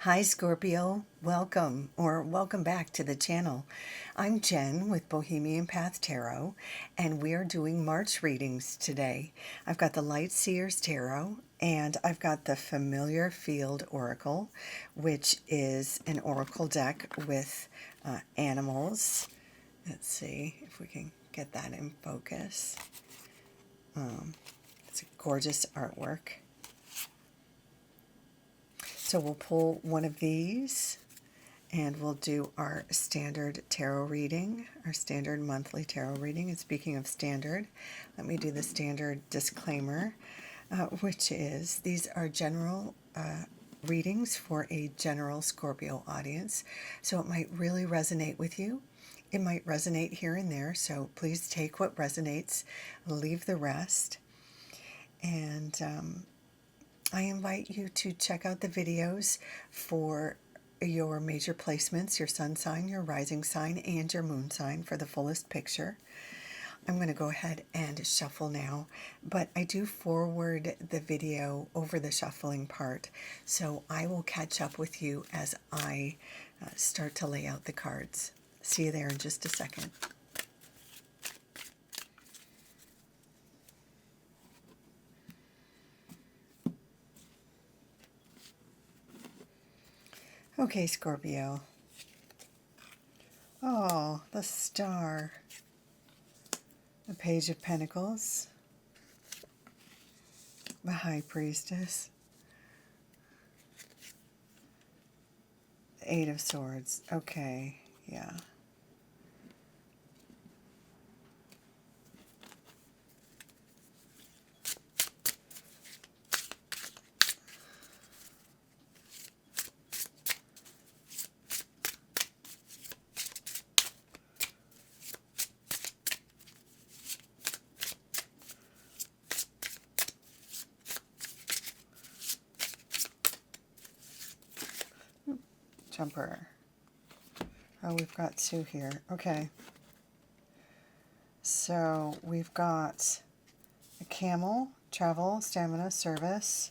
Hi Scorpio, welcome back to the channel. I'm Jen with Bohemian Path Tarot, and we are doing March readings today. I've got the Light Seers Tarot, and I've got the Familiar Field Oracle, which is an oracle deck with animals. Let's see if we can get that in focus. It's a gorgeous artwork. So we'll pull one of these and we'll do our standard tarot reading, our standard monthly tarot reading. And speaking of standard, let me do the standard disclaimer, which is these are general readings for a general Scorpio audience. So it might really resonate with you. It might resonate here and there. So please take what resonates, leave the rest. And I invite you to check out the videos for your major placements, your sun sign, your rising sign, and your moon sign for the fullest picture. I'm going to go ahead and shuffle now, but I do forward the video over the shuffling part, so I will catch up with you as I start to lay out the cards. See you there in just a second. Okay, Scorpio. Oh, the Star. The Page of Pentacles. The High Priestess. The Eight of Swords. Okay, yeah. Jumper. Oh, we've got two here. Okay. So we've got a camel, travel, stamina, service,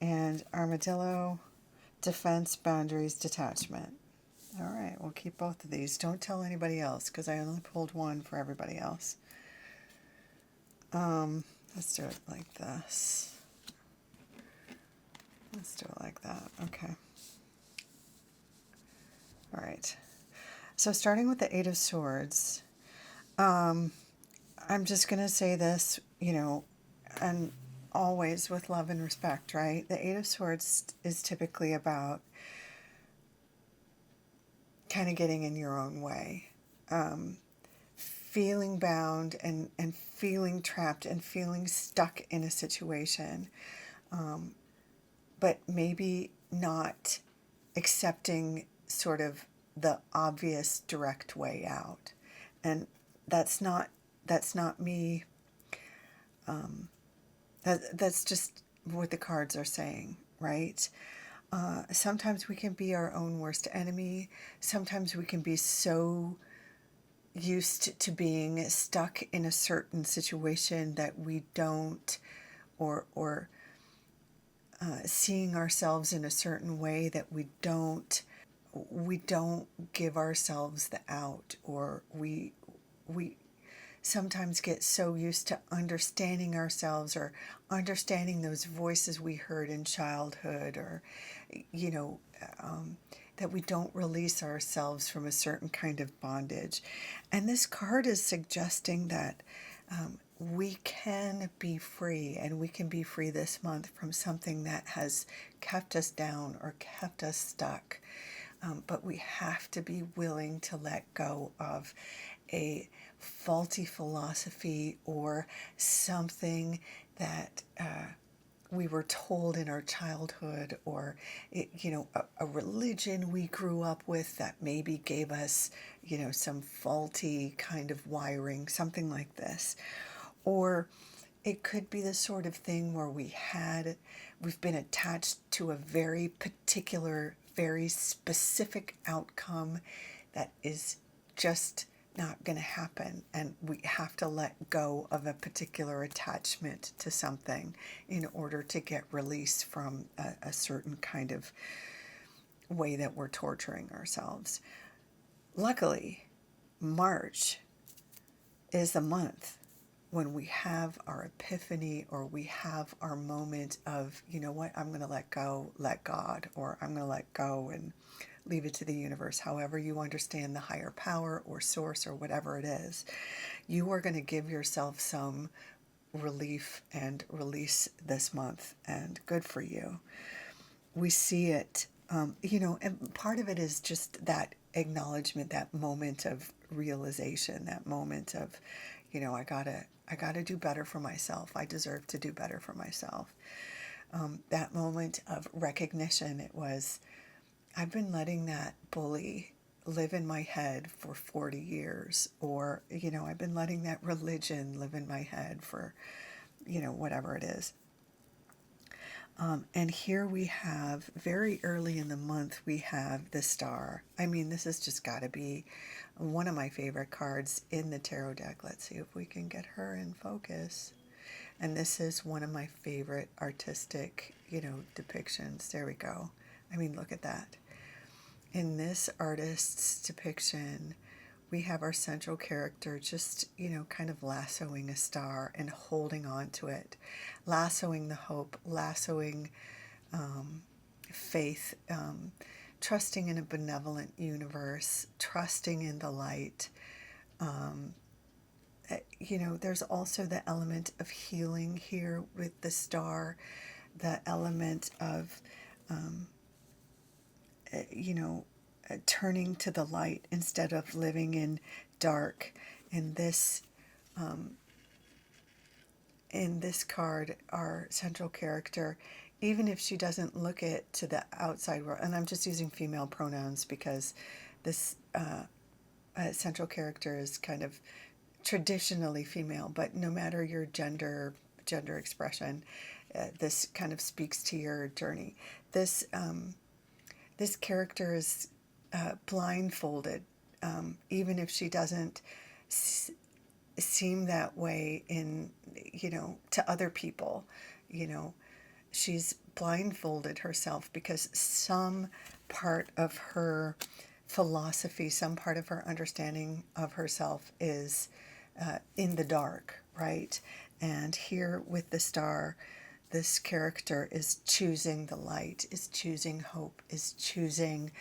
and armadillo, defense, boundaries, detachment. All right, we'll keep both of these. Don't tell anybody else because I only pulled one for everybody else. Let's do it like this. Let's do it like that. Okay. All right. So starting with the Eight of Swords, I'm just going to say this, and always with love and respect, right? The Eight of Swords is typically about kind of getting in your own way, feeling bound and feeling trapped and feeling stuck in a situation, but maybe not accepting sort of the obvious direct way out. And that's not me. That's just what the cards are saying, right? Sometimes we can be our own worst enemy. Sometimes we can be so used to being stuck in a certain situation that we don't, or seeing ourselves in a certain way that we don't give ourselves the out, or we sometimes get so used to understanding ourselves or understanding those voices we heard in childhood, or that we don't release ourselves from a certain kind of bondage. And this card is suggesting that we can be free, and we can be free this month from something that has kept us down or kept us stuck. But we have to be willing to let go of a faulty philosophy or something that we were told in our childhood, or a religion we grew up with that maybe gave us some faulty kind of wiring, something like this. Or it could be the sort of thing where we've been attached to a very particular, very specific outcome that is just not going to happen, and we have to let go of a particular attachment to something in order to get release from a certain kind of way that we're torturing ourselves. Luckily, March is the month when we have our epiphany, or we have our moment of, you know what, I'm going to let go, let God, or I'm going to let go and leave it to the universe, however you understand the higher power or source or whatever it is. You are going to give yourself some relief and release this month, and good for you. We see it, and part of it is just that acknowledgement, that moment of realization, that moment of, I gotta do better for myself. I deserve to do better for myself. That moment of recognition, it was, I've been letting that bully live in my head for 40 years, or, I've been letting that religion live in my head for, whatever it is. And here we have, very early in the month, we have the star. I mean, this has just got to be one of my favorite cards in the tarot deck. Let's see if we can get her in focus. And this is one of my favorite artistic, depictions. There we go. I mean, look at that. In this artist's depiction, we have our central character just, kind of lassoing a star and holding on to it, lassoing the hope, lassoing faith, trusting in a benevolent universe, trusting in the light. There's also the element of healing here with the star, the element of, you know, turning to the light instead of living in dark. And in this card, our central character, even if she doesn't look it to the outside world, and I'm just using female pronouns because this central character is kind of traditionally female, but no matter your gender expression, this kind of speaks to your journey. This character is blindfolded, even if she doesn't seem that way in, to other people. She's blindfolded herself because some part of her philosophy, some part of her understanding of herself is in the dark, right? And here with the star, this character is choosing the light, is choosing hope, is choosing,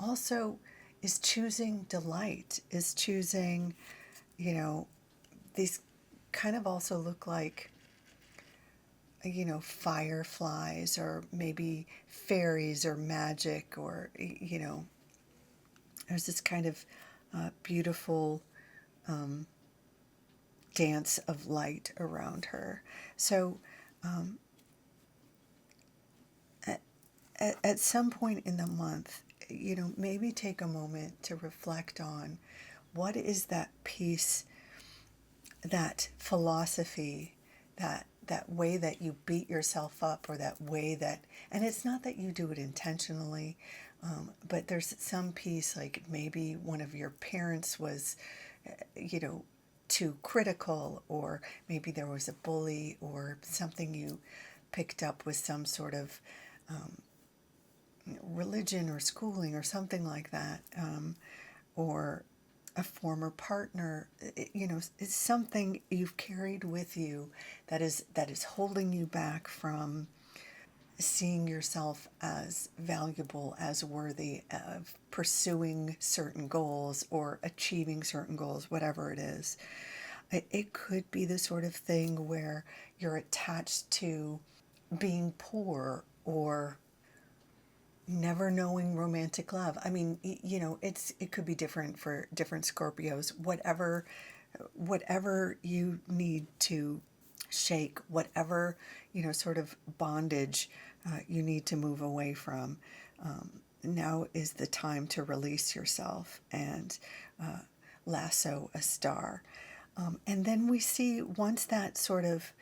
also is choosing delight, is choosing, these kind of also look like, fireflies, or maybe fairies or magic, or, there's this kind of beautiful dance of light around her. So at some point in the month, maybe take a moment to reflect on what is that piece, that philosophy, that way that you beat yourself up, or that way that, and it's not that you do it intentionally, but there's some piece, like maybe one of your parents was, too critical, or maybe there was a bully, or something you picked up with some sort of religion or schooling or something like that, or a former partner. It's something you've carried with you that is holding you back from seeing yourself as valuable, as worthy of pursuing certain goals or achieving certain goals, whatever it is. It could be the sort of thing where you're attached to being poor, or never knowing romantic love. I mean, it could be different for different Scorpios. Whatever you need to shake, whatever, sort of bondage you need to move away from. Now is the time to release yourself and lasso a star. And then we see, once that sort of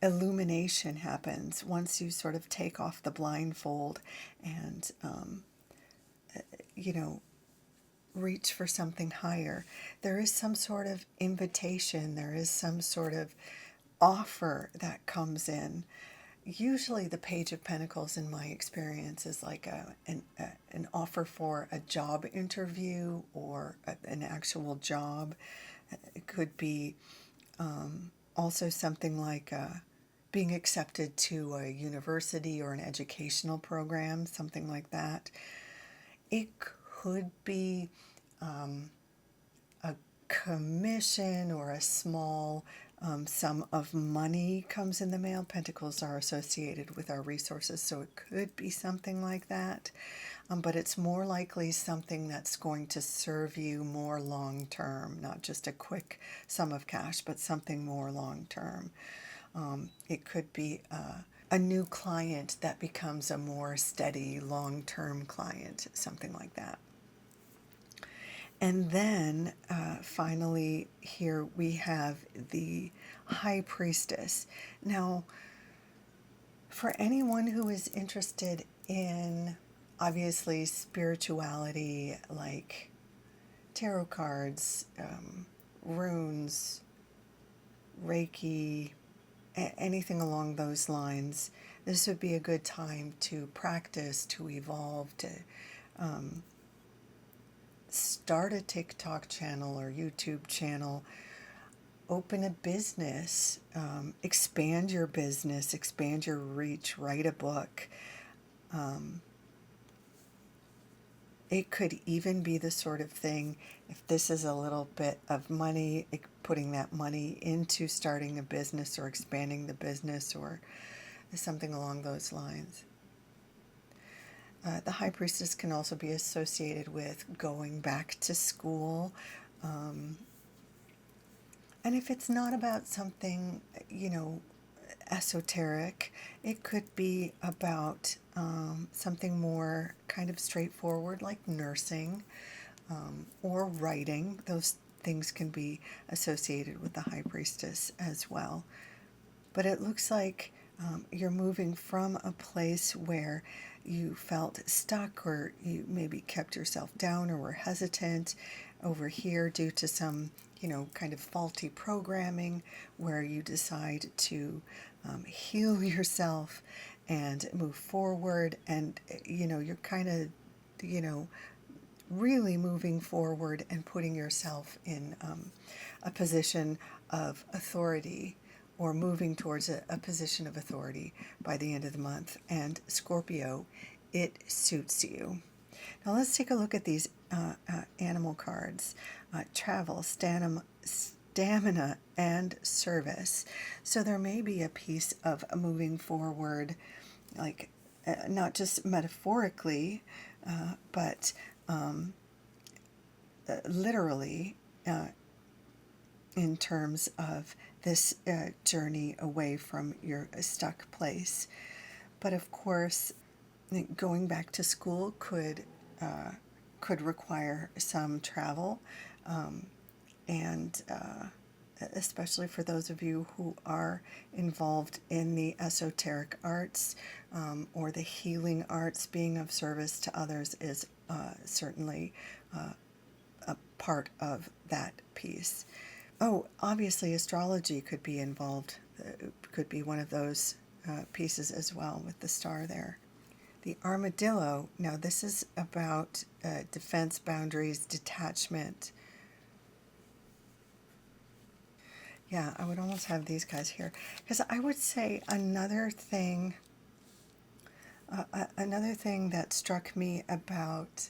illumination happens, once you sort of take off the blindfold and, reach for something higher, there is some sort of invitation, there is some sort of offer that comes in. usually the Page of Pentacles, in my experience, is like an offer for a job interview or an actual job. It could be also something like being accepted to a university or an educational program, something like that. It could be a commission or a small sum of money comes in the mail. Pentacles are associated with our resources, so it could be something like that. But it's more likely something that's going to serve you more long term, not just a quick sum of cash, but something more long term. It could be a new client that becomes a more steady, long term client, something like that. And then finally, here we have the High Priestess. Now, for anyone who is interested in obviously spirituality, like tarot cards, runes, Reiki, anything along those lines, this would be a good time to practice, to evolve, to start a TikTok channel or YouTube channel, open a business, expand your business, expand your reach, write a book. It could even be the sort of thing, if this is a little bit of money, putting that money into starting a business or expanding the business or something along those lines. The High Priestess can also be associated with going back to school. And if it's not about something, esoteric, it could be about something more kind of straightforward, like nursing or writing. Those things can be associated with the High Priestess as well. But it looks like you're moving from a place where you felt stuck, or you maybe kept yourself down or were hesitant over here due to some, kind of faulty programming, where you decide to heal yourself and move forward. And, you're kind of, really moving forward and putting yourself in a position of authority, or moving towards a position of authority by the end of the month. And Scorpio, it suits you. Now let's take a look at these animal cards. Travel, stamina, and service. So there may be a piece of moving forward, like not just metaphorically, but literally, in terms of this journey away from your stuck place. But of course, going back to school could require some travel, and especially for those of you who are involved in the esoteric arts or the healing arts. Being of service to others is certainly a part of that piece. Oh, obviously astrology could be involved, could be one of those pieces as well, with the star there. The armadillo, now this is about defense, boundaries, detachment. Yeah, I would almost have these guys here, because I would say another thing that struck me about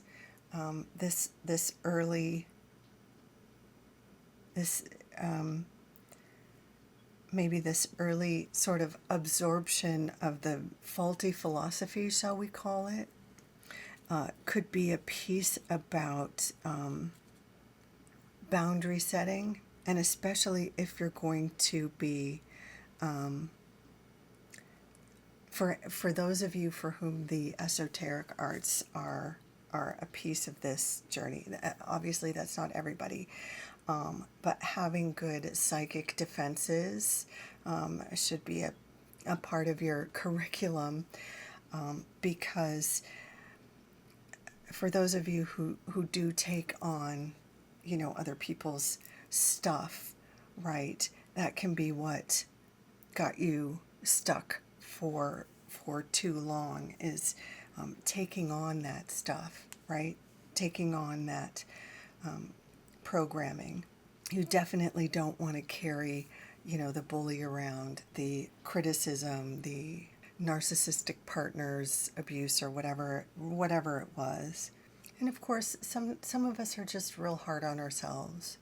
this early, maybe this early sort of absorption of the faulty philosophy, shall we call it, could be a piece about boundary setting, and especially if you're going to be, for those of you for whom the esoteric arts are a piece of this journey. Obviously, that's not everybody. But having good psychic defenses should be a part of your curriculum, because for those of you who do take on, other people's stuff, right, that can be what got you stuck for too long is taking on that stuff, right? Taking on that programming. You definitely don't want to carry, the bully around, the criticism, the narcissistic partner's abuse, or whatever it was. And of course, some of us are just real hard on ourselves.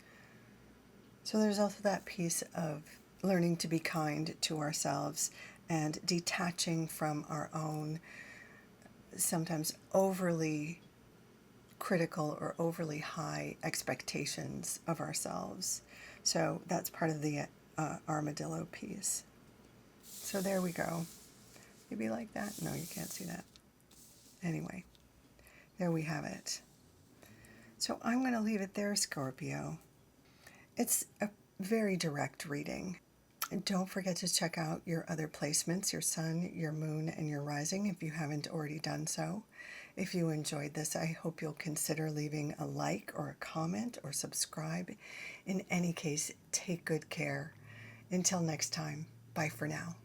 So there's also that piece of learning to be kind to ourselves and detaching from our own sometimes overly critical or overly high expectations of ourselves. So that's part of the armadillo piece. So there we go. Maybe like that? No, you can't see that. Anyway, there we have it. So I'm going to leave it there, Scorpio. It's a very direct reading. And don't forget to check out your other placements, your sun, your moon, and your rising if you haven't already done so. If you enjoyed this, I hope you'll consider leaving a like or a comment or subscribe. In any case, take good care. Until next time, bye for now.